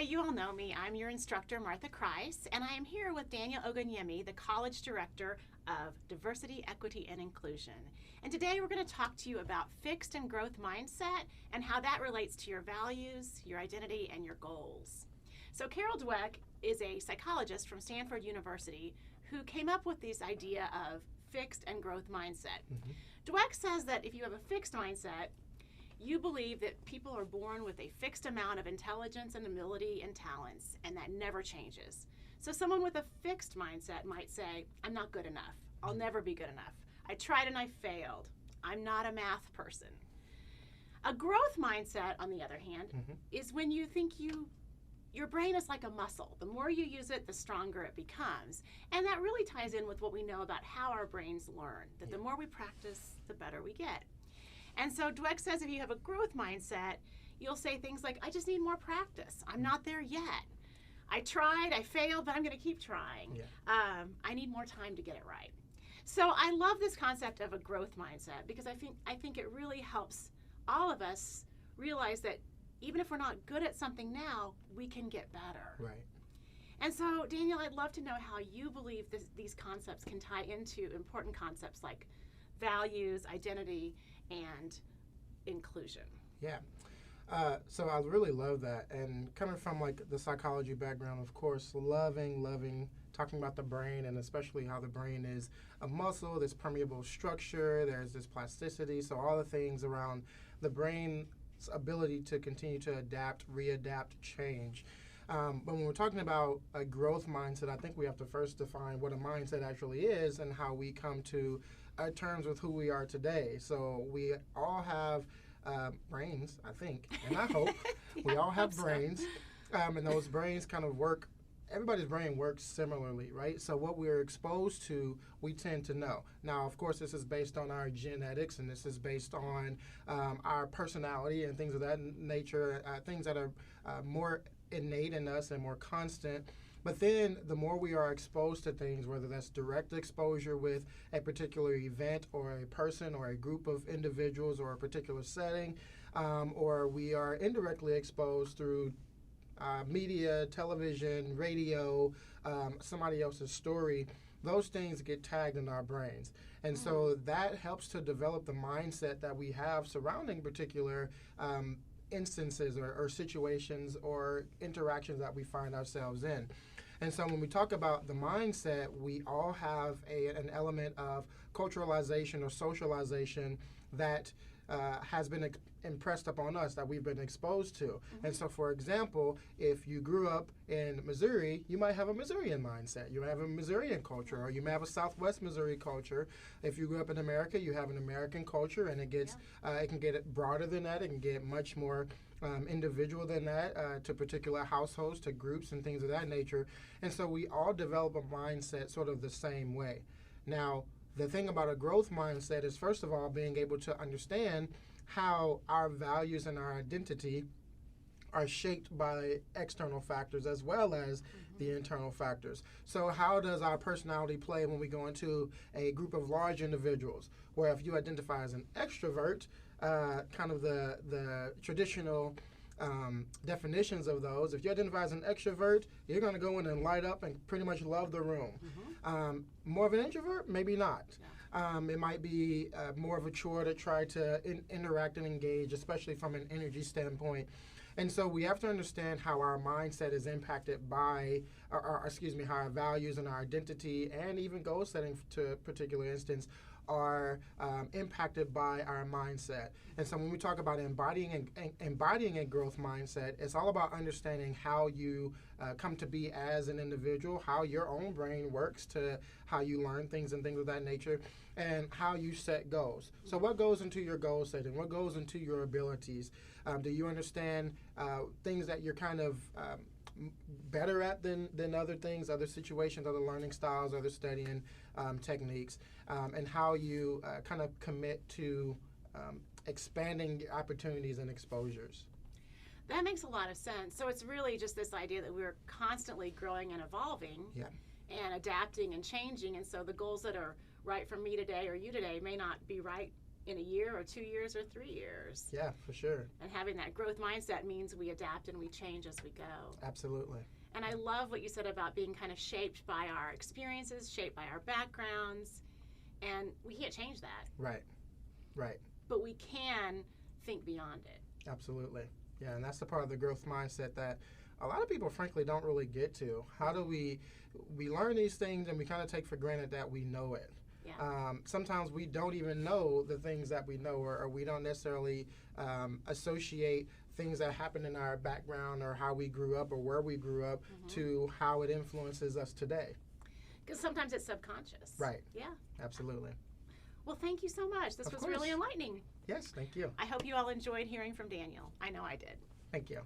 you all know me. I'm your instructor, Martha Crise, and I am here with Daniel Ogunyemi, the College Director of Diversity, Equity, and Inclusion. And today we're going to talk to you about fixed and growth mindset and how that relates to your values, your identity, and your goals. So Carol Dweck is a psychologist from Stanford University who came up with this idea of fixed and growth mindset. Dweck says that if you have a fixed mindset, you believe that people are born with a fixed amount of intelligence and ability and talents, and that never changes. So someone with a fixed mindset might say, I'm not good enough. I'll never be good enough. I tried and I failed. I'm not a math person. A growth mindset, on the other hand, is when you think your brain is like a muscle. The more you use it, the stronger it becomes. And that really ties in with what we know about how our brains learn, that the more we practice, the better we get. And so Dweck says if you have a growth mindset, you'll say things like, I just need more practice. I'm not there yet. I tried, I failed, but I'm going to keep trying. I need more time to get it right. So I love this concept of a growth mindset because I think it really helps all of us realize that even if we're not good at something now, we can get better. Right. And so, Daniel, I'd love to know how you believe these concepts can tie into important concepts like values, identity, and inclusion. Yeah. So I really love that. And coming from like the psychology background, of course, loving talking about the brain and especially how the brain is a muscle, this permeable structure, there's this plasticity. So all the things around the brain's ability to continue to adapt, readapt, change. But when we're talking about a growth mindset, I think we have to first define what a mindset actually is and how we come to terms with who we are today. So we all have brains, I think, and I hope. We all have brains, and those brains kind of work. Everybody's brain works similarly, right? So what we're exposed to, we tend to know. Now, of course, this is based on our genetics, and this is based on our personality and things of that nature, things that are more innate in us and more constant. But then the more we are exposed to things, whether that's direct exposure with a particular event or a person or a group of individuals or a particular setting, or we are indirectly exposed through media, television, radio, somebody else's story, those things get tagged in our brains. And so that helps to develop the mindset that we have surrounding particular instances or situations or interactions that we find ourselves in. And so when we talk about the mindset, we all have an element of culturalization or socialization that has been impressed upon us, that we've been exposed to. And so, for example, if you grew up in Missouri, you might have a Missourian mindset. You might have a Missourian culture, or you may have a Southwest Missouri culture. If you grew up in America, you have an American culture, and it gets it can get broader than that. It can get much more individual than that, to particular households, to groups, and things of that nature. And so we all develop a mindset sort of the same way. Now, the thing about a growth mindset is, first of all, being able to understand how our values and our identity are shaped by external factors as well as the internal factors. So how does our personality play when we go into a group of large individuals, where if you identify as an extrovert, kind of the traditional definitions of those, if you identify as an extrovert, you're going to go in and light up and pretty much love the room. More of an introvert, maybe not. It might be more of a chore to try to interact and engage, especially from an energy standpoint. And so we have to understand how our mindset is impacted by, how our values and our identity and even goal setting to a particular instance are impacted by our mindset. And so when we talk about embodying a growth mindset, it's all about understanding how you come to be as an individual, how your own brain works, to how you learn things and things of that nature, and how you set goals. So what goes into your goal setting? What goes into your abilities? Do you understand things that you're kind of better at than other things, other situations, other learning styles, other studying techniques, and how you kind of commit to expanding opportunities and exposures? That makes a lot of sense. So it's really just this idea that we're constantly growing and evolving and adapting and changing. And so the goals that are right for me today or you today may not be right in a year or 2 years or 3 years. Yeah, for sure. And having that growth mindset means we adapt and we change as we go. Absolutely. And I love what you said about being kind of shaped by our experiences, shaped by our backgrounds, and we can't change that. Right. Right. But we can think beyond it. Absolutely. Yeah, and that's the part of the growth mindset that a lot of people, frankly, don't really get to. How do we learn these things and we kind of take for granted that we know it? Yeah. Sometimes we don't even know the things that we know, or we don't necessarily associate things that happen in our background or how we grew up or where we grew up to how it influences us today. Because sometimes it's subconscious. Right. Yeah. Absolutely. Well, thank you so much. This was really enlightening. Yes, thank you. I hope you all enjoyed hearing from Daniel. I know I did. Thank you.